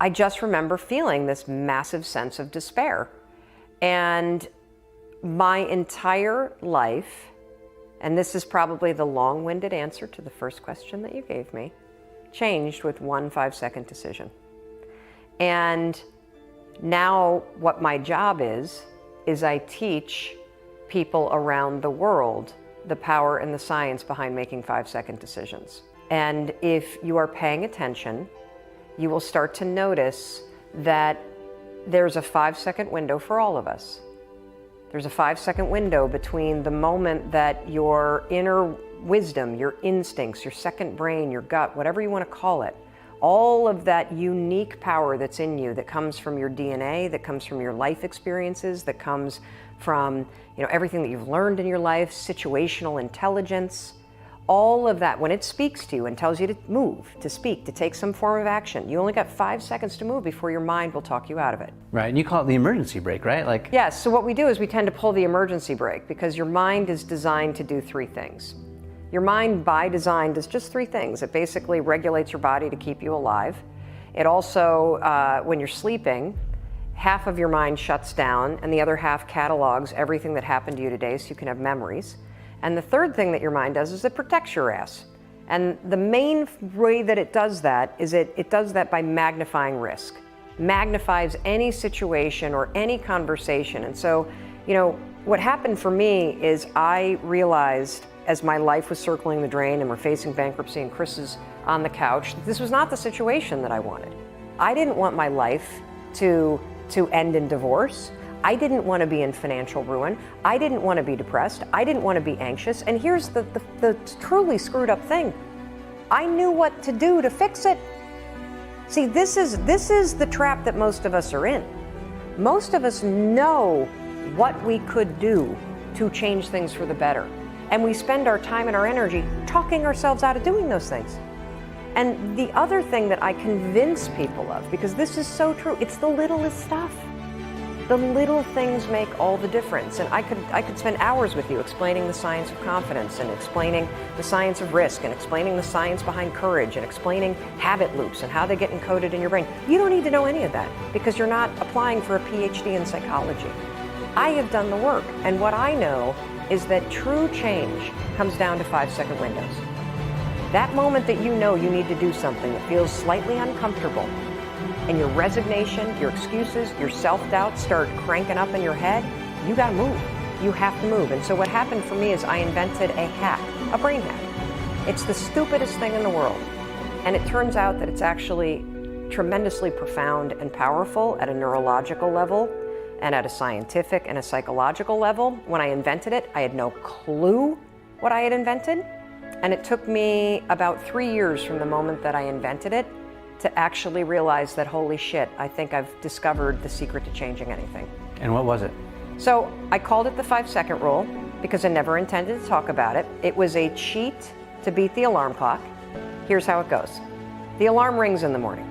I just remember feeling this massive sense of despair. And my entire life, and this is probably the long-winded answer to the first question that you gave me, changed with one 5-second decision. And now what my job is I teach people around the world the power and the science behind making 5-second decisions. And if you are paying attention, you will start to notice that there's a 5-second window for all of us. There's a 5-second window between the moment that your inner wisdom, your instincts, your second brain, your gut, whatever you want to call it, all of that unique power that's in you, that comes from your DNA, that comes from your life experiences, that comes from everything that you've learned in your life, situational intelligence, all of that, when it speaks to you and tells you to move, to speak, to take some form of action, you only got 5 seconds to move before your mind will talk you out of it. Right, and you call it the emergency brake, right? Yes, so what we do is we tend to pull the emergency brake because your mind is designed to do 3 things. Your mind, by design, does just 3 things. It basically regulates your body to keep you alive. It also, when you're sleeping, half of your mind shuts down and the other half catalogs everything that happened to you today so you can have memories. And the third thing that your mind does is it protects your ass. And the main way that it does that is it does that by magnifying risk. Magnifies any situation or any conversation. And so, what happened for me is I realized as my life was circling the drain and we're facing bankruptcy and Chris is on the couch, that this was not the situation that I wanted. I didn't want my life to end in divorce. I didn't want to be in financial ruin. I didn't want to be depressed. I didn't want to be anxious. And here's the truly screwed up thing. I knew what to do to fix it. See, this is the trap that most of us are in. Most of us know what we could do to change things for the better. And we spend our time and our energy talking ourselves out of doing those things. And the other thing that I convince people of, because this is so true, it's the littlest stuff. The little things make all the difference. And I could spend hours with you explaining the science of confidence and explaining the science of risk and explaining the science behind courage and explaining habit loops and how they get encoded in your brain. You don't need to know any of that because you're not applying for a PhD in psychology. I have done the work, and what I know is that true change comes down to 5-second windows. That moment that you know you need to do something that feels slightly uncomfortable, and your resignation, your excuses, your self-doubt start cranking up in your head, you gotta move. You have to move. And so what happened for me is I invented a hack, a brain hack. It's the stupidest thing in the world. And it turns out that it's actually tremendously profound and powerful at a neurological level and at a scientific and a psychological level. When I invented it, I had no clue what I had invented. And it took me about 3 years from the moment that I invented it to actually realize that, holy shit, I think I've discovered the secret to changing anything. And what was it? So I called it the 5-second rule because I never intended to talk about it. It was a cheat to beat the alarm clock. Here's how it goes. The alarm rings in the morning.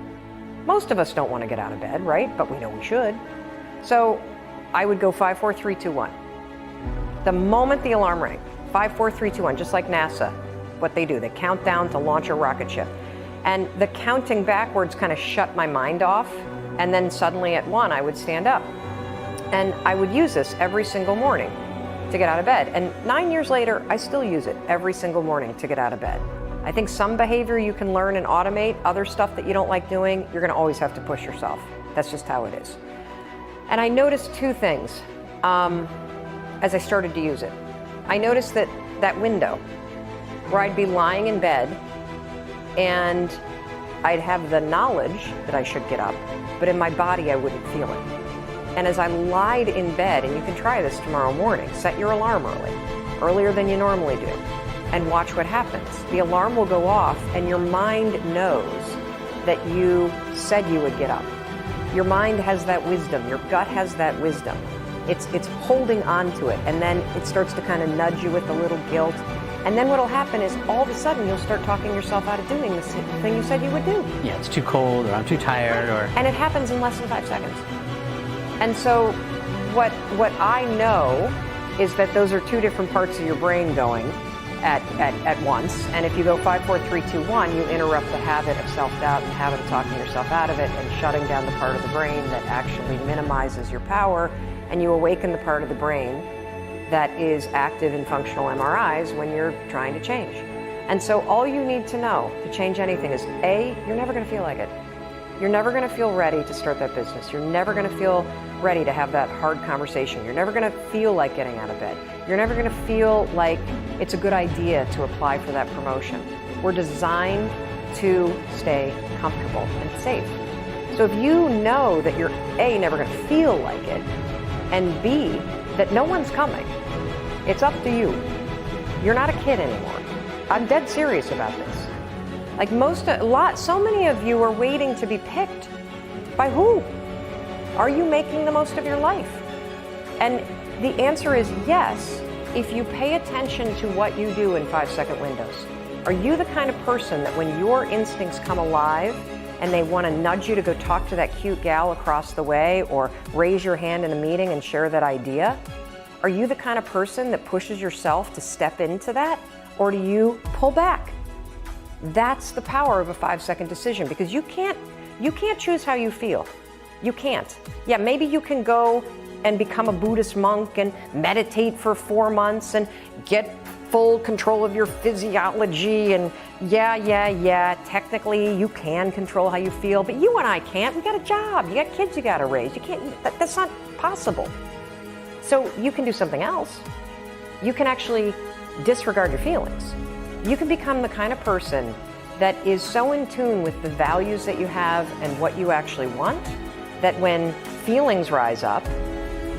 Most of us don't want to get out of bed, right? But we know we should. So I would go 5, 4, 3, 2, 1. The moment the alarm rang, 5, 4, 3, 2, 1, just like NASA, what they do, they count down to launch a rocket ship. And the counting backwards kind of shut my mind off. And then suddenly at 1, I would stand up. And I would use this every single morning to get out of bed. And 9 years later, I still use it every single morning to get out of bed. I think some behavior you can learn and automate. Other stuff that you don't like doing, you're going to always have to push yourself. That's just how it is. And I noticed 2 things as I started to use it. I noticed that window where I'd be lying in bed and I'd have the knowledge that I should get up, but in my body I wouldn't feel it. And as I lied in bed, and you can try this tomorrow morning, set your alarm earlier than you normally do, and watch what happens. The alarm will go off and your mind knows that you said you would get up. Your mind has that wisdom, your gut has that wisdom. It's holding on to it, and then it starts to kind of nudge you with a little guilt. And then what'll happen is all of a sudden you'll start talking yourself out of doing the thing you said you would do. Yeah, it's too cold, or I'm too tired, or... And it happens in less than 5 seconds. And so what I know is that those are 2 different parts of your brain going. at once. And if you go 5, 4, 3, 2, 1, you interrupt the habit of self-doubt and the habit of talking yourself out of it and shutting down the part of the brain that actually minimizes your power, and you awaken the part of the brain that is active in functional MRIs when you're trying to change. And so all you need to know to change anything is A, you're never going to feel like it. You're never going to feel ready to start that business. You're never going to feel ready to have that hard conversation. You're never going to feel like getting out of bed. You're never going to feel like it's a good idea to apply for that promotion. We're designed to stay comfortable and safe. So if you know that you're A, never going to feel like it, and B, that no one's coming, it's up to you. You're not a kid anymore. I'm dead serious about this. Like so many of you are waiting to be picked. By who? Are you making the most of your life? And the answer is yes, if you pay attention to what you do in 5-second windows. Are you the kind of person that when your instincts come alive and they want to nudge you to go talk to that cute gal across the way or raise your hand in a meeting and share that idea? Are you the kind of person that pushes yourself to step into that? Or do you pull back? That's the power of a 5-second decision, because you can't choose how you feel. You can't. Yeah, maybe you can go and become a Buddhist monk and meditate for 4 months and get full control of your physiology, and yeah, technically you can control how you feel, but you and I can't. We got a job, you got kids you got to raise. You can't, that's not possible. So you can do something else. You can actually disregard your feelings. You can become the kind of person that is so in tune with the values that you have and what you actually want, that when feelings rise up,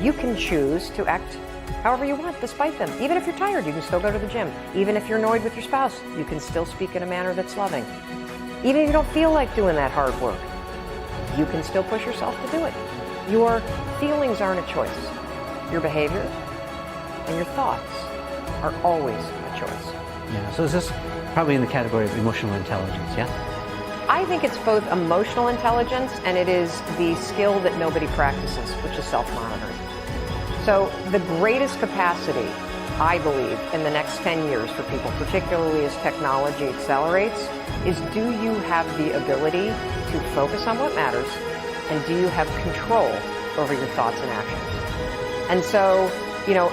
you can choose to act however you want despite them. Even if you're tired, you can still go to the gym. Even if you're annoyed with your spouse, you can still speak in a manner that's loving. Even if you don't feel like doing that hard work, you can still push yourself to do it. Your feelings aren't a choice. Your behavior and your thoughts are always a choice. Yeah, so is this probably in the category of emotional intelligence, yeah? I think it's both emotional intelligence and it is the skill that nobody practices, which is self-monitoring. So the greatest capacity, I believe, in the next 10 years for people, particularly as technology accelerates, is do you have the ability to focus on what matters, and do you have control over your thoughts and actions? And so,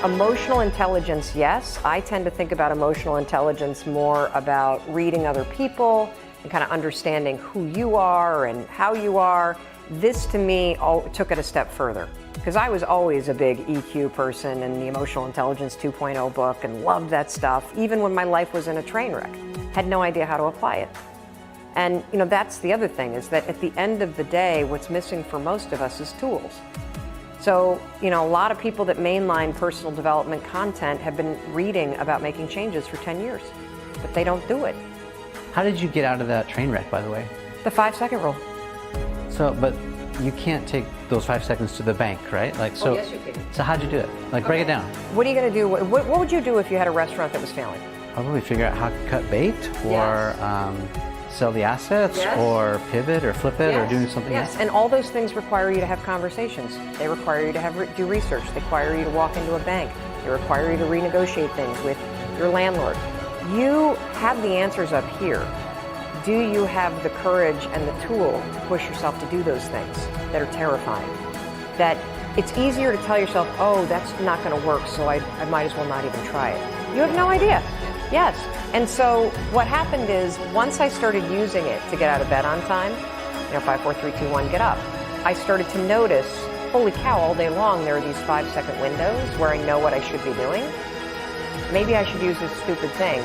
emotional intelligence, yes. I tend to think about emotional intelligence more about reading other people and kind of understanding who you are and how you are. This, to me, took it a step further, because I was always a big EQ person and the Emotional Intelligence 2.0 book and loved that stuff, even when my life was in a train wreck. Had no idea how to apply it. And, that's the other thing, is that at the end of the day, what's missing for most of us is tools. So, a lot of people that mainline personal development content have been reading about making changes for 10 years, but they don't do it. How did you get out of that train wreck, by the way? The 5-second rule. So, but you can't take those 5 seconds to the bank, right? Oh, yes, you can. So how'd you do it? Break it down. What are you going to do? What would you do if you had a restaurant that was failing? Probably figure out how to cut bait, or sell the assets, Yes. or pivot, or flip it, or doing something else. Yes, and all those things require you to have conversations. They require you to do research. They require you to walk into a bank. They require you to renegotiate things with your landlord. You have the answers up here. Do you have the courage and the tool to push yourself to do those things that are terrifying? That it's easier to tell yourself, oh, that's not going to work, so I might as well not even try it. You have no idea. Yes. And so what happened is, once I started using it to get out of bed on time, 5, 4, 3, 2, 1, get up, I started to notice, holy cow, all day long there are these 5-second windows where I know what I should be doing. Maybe I should use this stupid thing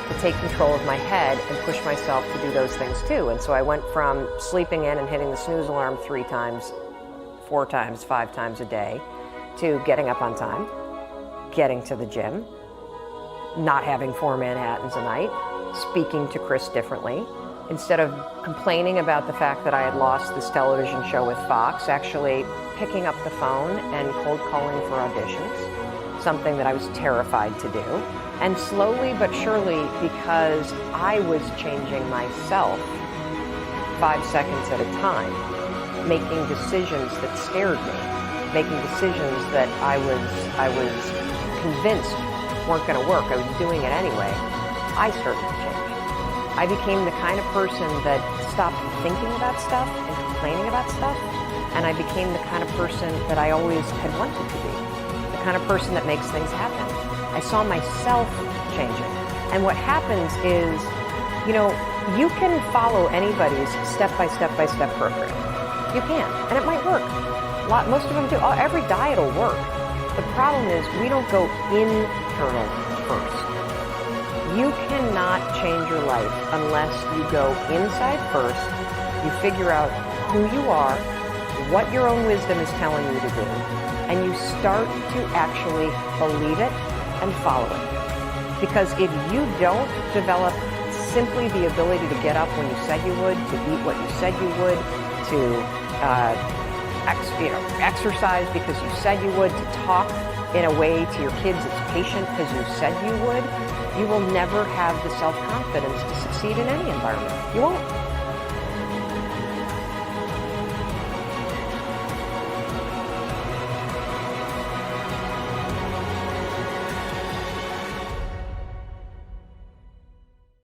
to take control of my head and push myself to do those things too. And so I went from sleeping in and hitting the snooze alarm 3 times, 4 times, 5 times a day, to getting up on time, getting to the gym, not having 4 Manhattans a night, speaking to Chris differently. Instead of complaining about the fact that I had lost this television show with Fox, actually picking up the phone and cold calling for auditions, something that I was terrified to do. And slowly but surely, because I was changing myself 5 seconds at a time, making decisions that scared me, making decisions that I was convinced weren't going to work. I was doing it anyway. I started to change. I became the kind of person that stopped thinking about stuff and complaining about stuff, and I became the kind of person that I always had wanted to be, the kind of person that makes things happen. I saw myself changing. And what happens is, you can follow anybody's step-by-step program. You can, and it might work. Most of them do. Every diet will work. The problem is we don't go internal first. You cannot change your life unless you go inside first, you figure out who you are, what your own wisdom is telling you to do, and you start to actually believe it and follow it. Because if you don't develop simply the ability to get up when you said you would, to eat what you said you would, to exercise because you said you would, to talk in a way to your kids that's patient because you said you would, you will never have the self-confidence to succeed in any environment. You won't.